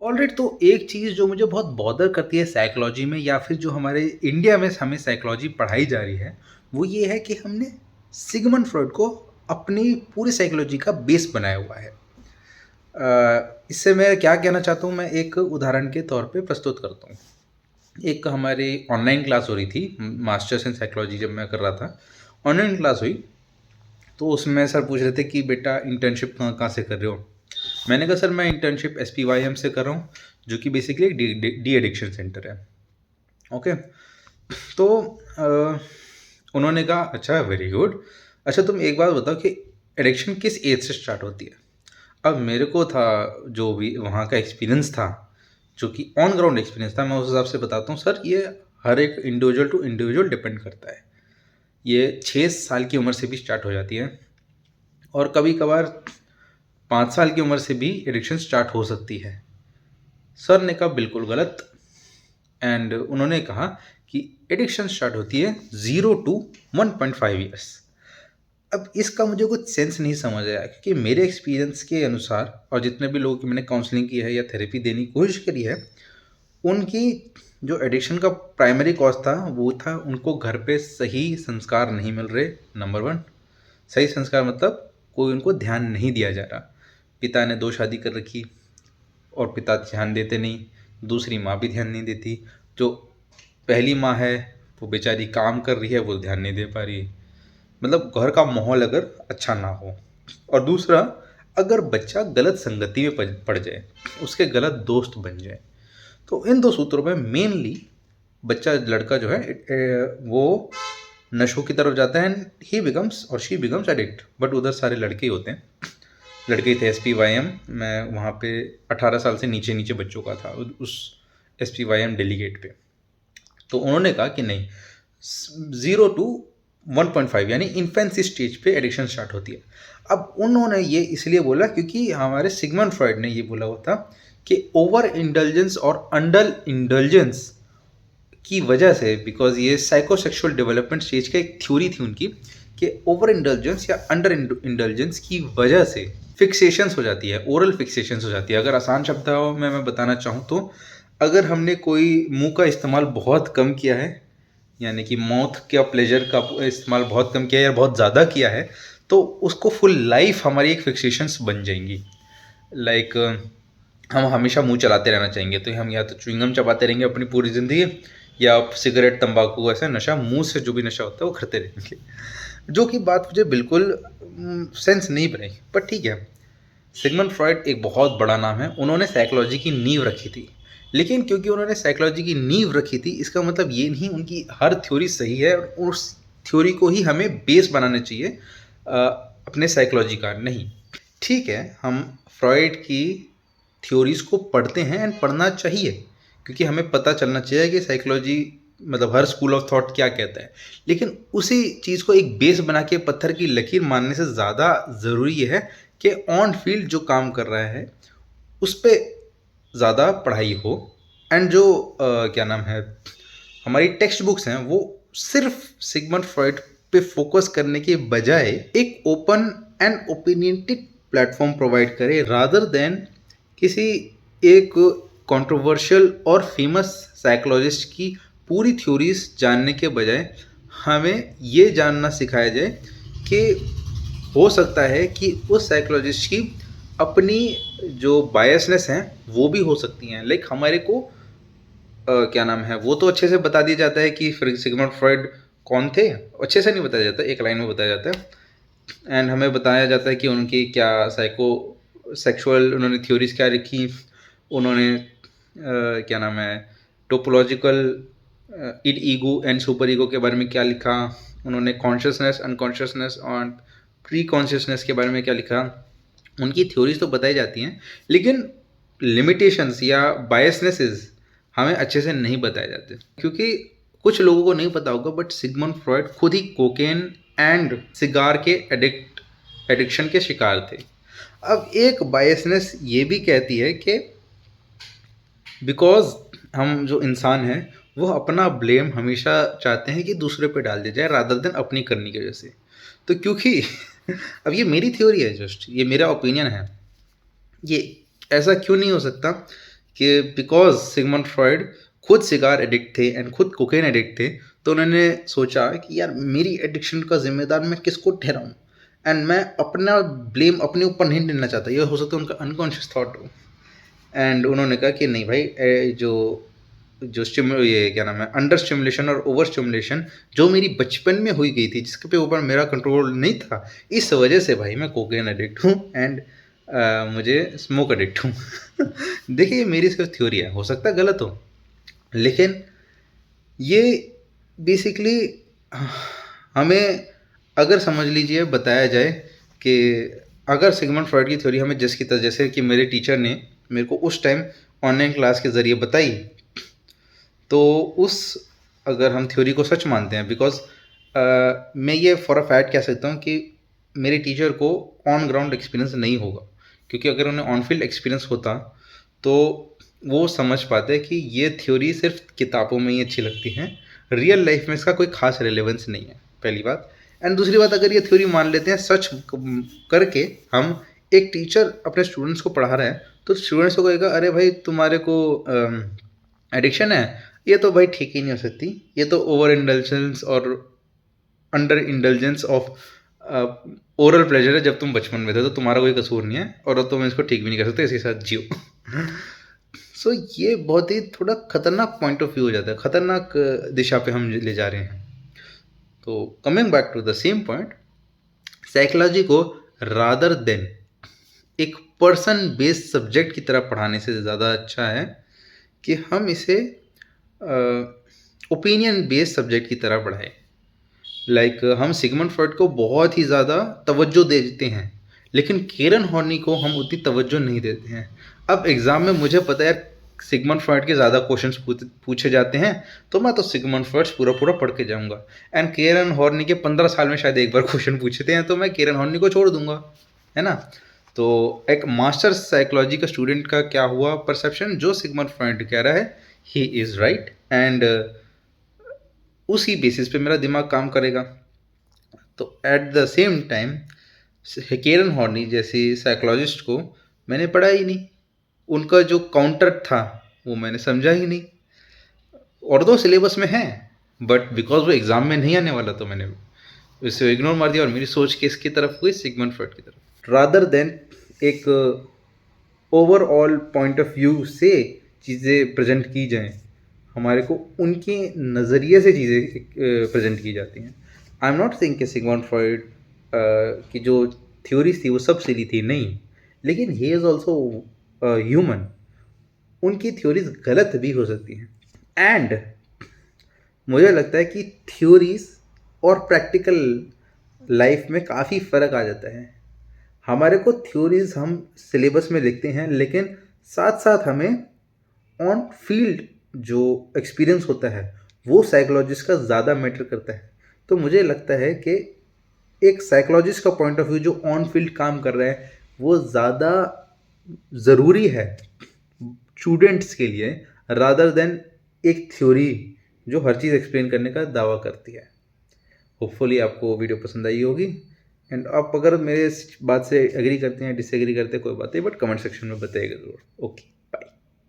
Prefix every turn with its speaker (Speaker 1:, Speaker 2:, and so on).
Speaker 1: Alright, तो एक चीज़ जो मुझे बहुत बॉदर करती है साइकोलॉजी में, या फिर जो हमारे इंडिया में हमें साइकोलॉजी पढ़ाई जा रही है, वो ये है कि हमने सिगमंड फ्रॉइड को अपनी पूरी साइकोलॉजी का बेस बनाया हुआ है। इससे मैं क्या कहना चाहता हूँ, मैं एक उदाहरण के तौर पे प्रस्तुत करता हूँ। एक हमारी ऑनलाइन क्लास हो रही थी, मास्टर्स इन साइकोलॉजी जब मैं कर रहा था, ऑनलाइन क्लास हुई। तो उसमें सर पूछ रहे थे कि बेटा इंटर्नशिप कहाँ कहाँ से कर रहे हो। मैंने कहा सर मैं इंटर्नशिप SPYM से कर रहा हूँ, जो कि बेसिकली एक डी एडिक्शन सेंटर है। ओके, तो उन्होंने कहा अच्छा वेरी गुड, अच्छा तुम एक बात बताओ कि एडिक्शन किस एज से स्टार्ट होती है। अब मेरे को था, जो भी वहाँ का एक्सपीरियंस था, जो कि ऑन ग्राउंड एक्सपीरियंस था, मैं उस हिसाब से बताता हूँ सर, ये हर एक इंडिविजुअल टू इंडिविजुअल डिपेंड करता है। ये 6 साल की उम्र से भी स्टार्ट हो जाती है, और कभी कभार 5 साल की उम्र से भी एडिक्शन स्टार्ट हो सकती है। सर ने कहा बिल्कुल गलत। एंड उन्होंने कहा कि एडिक्शन स्टार्ट होती है 0 to 1.5 ईयर्स। अब इसका मुझे कुछ सेंस नहीं समझ आया, क्योंकि मेरे एक्सपीरियंस के अनुसार और जितने भी लोगों की मैंने काउंसलिंग की है या थेरेपी देने की कोशिश करी है, उनकी जो एडिक्शन का प्राइमरी कॉज था वो था उनको घर पे सही संस्कार नहीं मिल रहे। नंबर वन, सही संस्कार मतलब कोई उनको ध्यान नहीं दिया जा रहा। पिता ने 2 शादी कर रखी और पिता ध्यान देते नहीं, दूसरी माँ भी ध्यान नहीं देती। जो पहली माँ है वो बेचारी काम कर रही है, वो ध्यान नहीं दे पा रही, मतलब घर का माहौल अगर अच्छा ना हो। और दूसरा, अगर बच्चा गलत संगति में पड़ जाए, उसके गलत दोस्त बन जाए, तो इन 2 सूत्रों में मेनली बच्चा लड़का जो है वो नशों की तरफ जाता है, एंड ही बिकम्स और शी बिकम्स एडिक्ट। बट उधर सारे लड़के ही होते हैं, लड़के ही थे। SPYM, मैं वहाँ पे 18 साल से नीचे नीचे बच्चों का था उस SPYM डेलीगेट पे। तो उन्होंने कहा कि नहीं, 0 to 1.5 यानी इन्फेंसी स्टेज पे एडिक्शन स्टार्ट होती है। अब उन्होंने ये इसलिए बोला क्योंकि हमारे सिगमंड फ्रॉइड ने ये बोला हुआ था कि ओवर इंडल्जेंस और अंडर इंडल्जेंस की वजह से, बिकॉज ये साइकोसेक्सुअल डेवलपमेंट स्टेज का एक थ्योरी थी उनकी, कि ओवर इंडल्जेंस या अंडर इंडल्जेंस की वजह से फिक्सेशंस हो जाती है, ओरल फिक्सेशंस हो जाती है। अगर आसान शब्दों में मैं बताना चाहूँ तो, अगर हमने कोई मुंह का इस्तेमाल बहुत कम किया है, यानी कि माउथ का प्लेजर का इस्तेमाल बहुत कम किया है या बहुत ज़्यादा किया है, तो उसको फुल लाइफ हमारी एक फिक्सेशंस बन जाएंगी। लाइक हम हमेशा मुंह चलाते रहना चाहेंगे, तो हम या तो च्युइंगम चबाते रहेंगे अपनी पूरी ज़िंदगी, या सिगरेट तंबाकू ऐसा नशा, मुंह से जो भी नशा होता है वो करते रहेंगे। जो कि बात मुझे बिल्कुल सेंस नहीं बनी, पर ठीक है। सिगमंड फ्रॉइड एक बहुत बड़ा नाम है, उन्होंने साइकोलॉजी की नींव रखी थी। लेकिन क्योंकि उन्होंने साइकोलॉजी की नींव रखी थी, इसका मतलब ये नहीं उनकी हर थ्योरी सही है और उस थ्योरी को ही हमें बेस बनाना चाहिए अपने साइकोलॉजी का, नहीं। ठीक है, हम फ्रॉइड की थ्योरीज को पढ़ते हैं एंड पढ़ना चाहिए, क्योंकि हमें पता चलना चाहिए कि साइकोलॉजी मतलब हर स्कूल ऑफ थॉट क्या कहता है। लेकिन उसी चीज़ को एक बेस बना के पत्थर की लकीर मानने से ज़्यादा ज़रूरी है कि ऑन फील्ड जो काम कर रहा है उस पर ज़्यादा पढ़ाई हो। एंड जो क्या नाम है, हमारी टेक्स्ट बुक्स हैं वो सिर्फ सिगमंड फ्रॉइड पे फोकस करने के बजाय एक open and opinionated platform provide करे, रादर देन किसी एक कंट्रोवर्शियल और फेमस साइकोलॉजिस्ट की पूरी थ्योरीज जानने के बजाय हमें ये जानना सिखाया जाए कि हो सकता है कि उस साइकोलॉजिस्ट की अपनी जो बायसनेस हैं वो भी हो सकती हैं। लाइक हमारे को क्या नाम है, वो तो अच्छे से बता दिया जाता है कि सिगमंड फ्रॉइड कौन थे, अच्छे से नहीं बताया जाता, एक लाइन में बताया जाता है। एंड हमें बताया जाता है कि उनकी क्या साइको सेक्सुअल उन्होंने थ्योरीज क्या लिखी, उन्होंने क्या नाम है topological end ego and super ego के बारे में क्या लिखा, उन्होंने कॉन्शियसनेस अनकॉन्शियसनेस और प्री कॉन्शियसनेस के बारे में क्या लिखा। उनकी थ्योरीज तो बताई जाती हैं, लेकिन लिमिटेशंस या बायसनेसेस हमें अच्छे से नहीं बताए जाते, क्योंकि कुछ लोगों को नहीं पता होगा बट सिगमंड फ्रॉइड खुद ही कोकेन एंड सिगार के एडिक्शन के शिकार थे। अब एक बायसनेस ये भी कहती है कि बिकॉज हम जो इंसान हैं वो अपना ब्लेम हमेशा चाहते हैं कि दूसरे पे डाल दिया जाए रादर देन अपनी करने की वजह से। तो क्योंकि अब ये मेरी थ्योरी है, जस्ट ये मेरा ओपिनियन है, ये ऐसा क्यों नहीं हो सकता कि बिकॉज सिगमंड फ्रॉइड खुद सिगार एडिक्ट थे एंड खुद कोकेन एडिक्ट थे, तो उन्होंने सोचा कि यार मेरी एडिक्शन का जिम्मेदार मैं किसको ठहराऊं, एंड मैं अपना ब्लेम अपने ऊपर नहीं लेना चाहता, ये हो सकता है उनका अनकॉन्शियस थॉट हो। एंड उन्होंने कहा कि नहीं भाई, जो जो ये क्या नाम है, अंडर स्टिमुलेशन और ओवर स्टिमुलेशन जो मेरी बचपन में हुई गई थी, जिसके पे ऊपर मेरा कंट्रोल नहीं था, इस वजह से भाई मैं कोकेन एडिक्ट हूँ एंड मुझे स्मोक एडिक्ट हूँ। देखिए मेरी सिर्फ थ्योरी है, हो सकता है गलत हो, लेकिन ये बेसिकली हमें अगर समझ लीजिए बताया जाए कि अगर सिगमंड फ्रॉइड की थ्योरी हमें जिसकी तरह, जैसे कि मेरे टीचर ने मेरे को उस टाइम ऑनलाइन क्लास के ज़रिए बताई, तो उस अगर हम थ्योरी को सच मानते हैं, बिकॉज मैं ये फॉर अ फैक्ट कह सकता हूँ कि मेरे टीचर को ऑन ग्राउंड एक्सपीरियंस नहीं होगा, क्योंकि अगर उन्हें ऑन फील्ड एक्सपीरियंस होता तो वो समझ पाते कि ये थ्योरी सिर्फ किताबों में ही अच्छी लगती हैं, रियल लाइफ में इसका कोई खास रेलेवेंस नहीं है, पहली बात। एंड दूसरी बात, अगर ये थ्योरी मान लेते हैं सच करके, हम एक टीचर अपने स्टूडेंट्स को पढ़ा रहे हैं, तो स्टूडेंट्स को कहेगा अरे भाई तुम्हारे को एडिक्शन है, ये तो भाई ठीक ही नहीं हो सकती, ये तो ओवर इंडल्जेंस और under indulgence of oral pleasure है, जब तुम बचपन में थे तो तुम्हारा कोई कसूर नहीं है और तुम इसको ठीक भी नहीं कर सकते, इसके साथ जियो। सो ये बहुत ही थोड़ा खतरनाक पॉइंट ऑफ व्यू हो जाता है, खतरनाक दिशा पे हम ले जा रहे हैं। तो coming back to the same point, psychology को रादर देन एक पर्सन बेस्ड सब्जेक्ट की तरह पढ़ाने से ज़्यादा अच्छा है कि हम इसे ओपिनियन बेस्ड सब्जेक्ट की तरह पढ़ाएं। लाइक हम सिगमंड फ्रॉइड को बहुत ही ज़्यादा तवज्जो देते हैं, लेकिन केरन हॉर्नी को हम उतनी तवज्जो नहीं देते हैं। अब एग्ज़ाम में मुझे पता है सिगमंड फ्रॉइड के ज़्यादा क्वेश्चंस पूछे जाते हैं, तो मैं तो सिगमंड फ्रॉइड पूरा पूरा पढ़ के जाऊंगा। एंड केरन हॉर्नी के 15 साल में शायद एक बार क्वेश्चन पूछते हैं, तो मैं केरन हॉर्नी को छोड़ दूंगा, है ना। तो एक मास्टर साइकोलॉजी का स्टूडेंट का क्या हुआ परसेप्शन, जो सिगमंड फ्रॉइड कह रहा है ही इज़ राइट, एंड उसी बेसिस पे मेरा दिमाग काम करेगा। तो at the same time Karen Horney जैसे साइकोलॉजिस्ट को मैंने पढ़ा ही नहीं, उनका जो काउंटर था वो मैंने समझा ही नहीं, और दो सिलेबस में है, बट बिकॉज वो एग्ज़ाम में नहीं आने वाला तो मैंने उसे इग्नोर मार दिया और मेरी सोच किसकी तरफ हुई, सिगमंड फ्रॉइड की तरफ, रादर देन एक ओवरऑल पॉइंट ऑफ व्यू से चीज़ें प्रेजेंट की जाएं, हमारे को उनके नज़रिए से चीज़ें प्रेजेंट की जाती हैं। आई एम नॉट सेइंग कि सिगमंड फ्रॉइड की जो थ्योरीज थी वो सब सिली थी, नहीं, लेकिन ही इज़ ऑल्सो ह्यूमन, उनकी थ्योरीज गलत भी हो सकती हैं। एंड मुझे लगता है कि थ्योरीज और प्रैक्टिकल लाइफ में काफ़ी फ़र्क आ जाता है। हमारे को थ्योरीज हम सिलेबस में लिखते हैं, लेकिन साथ साथ हमें ऑन फील्ड जो एक्सपीरियंस होता है वो साइकोलॉजिस्ट का ज़्यादा मैटर करता है। तो मुझे लगता है कि एक साइकोलॉजिस्ट का पॉइंट ऑफ व्यू जो ऑन फील्ड काम कर रहा है वो ज़्यादा ज़रूरी है स्टूडेंट्स के लिए, रादर देन एक थ्योरी जो हर चीज़ एक्सप्लेन करने का दावा करती है। होपफुली आपको वीडियो पसंद आई होगी, एंड आप अगर मेरे इस बात से एग्री करते हैं, डिसएग्री करते हैं, कोई बात नहीं, बट कमेंट सेक्शन में बताइएगा ज़रूर। ओके।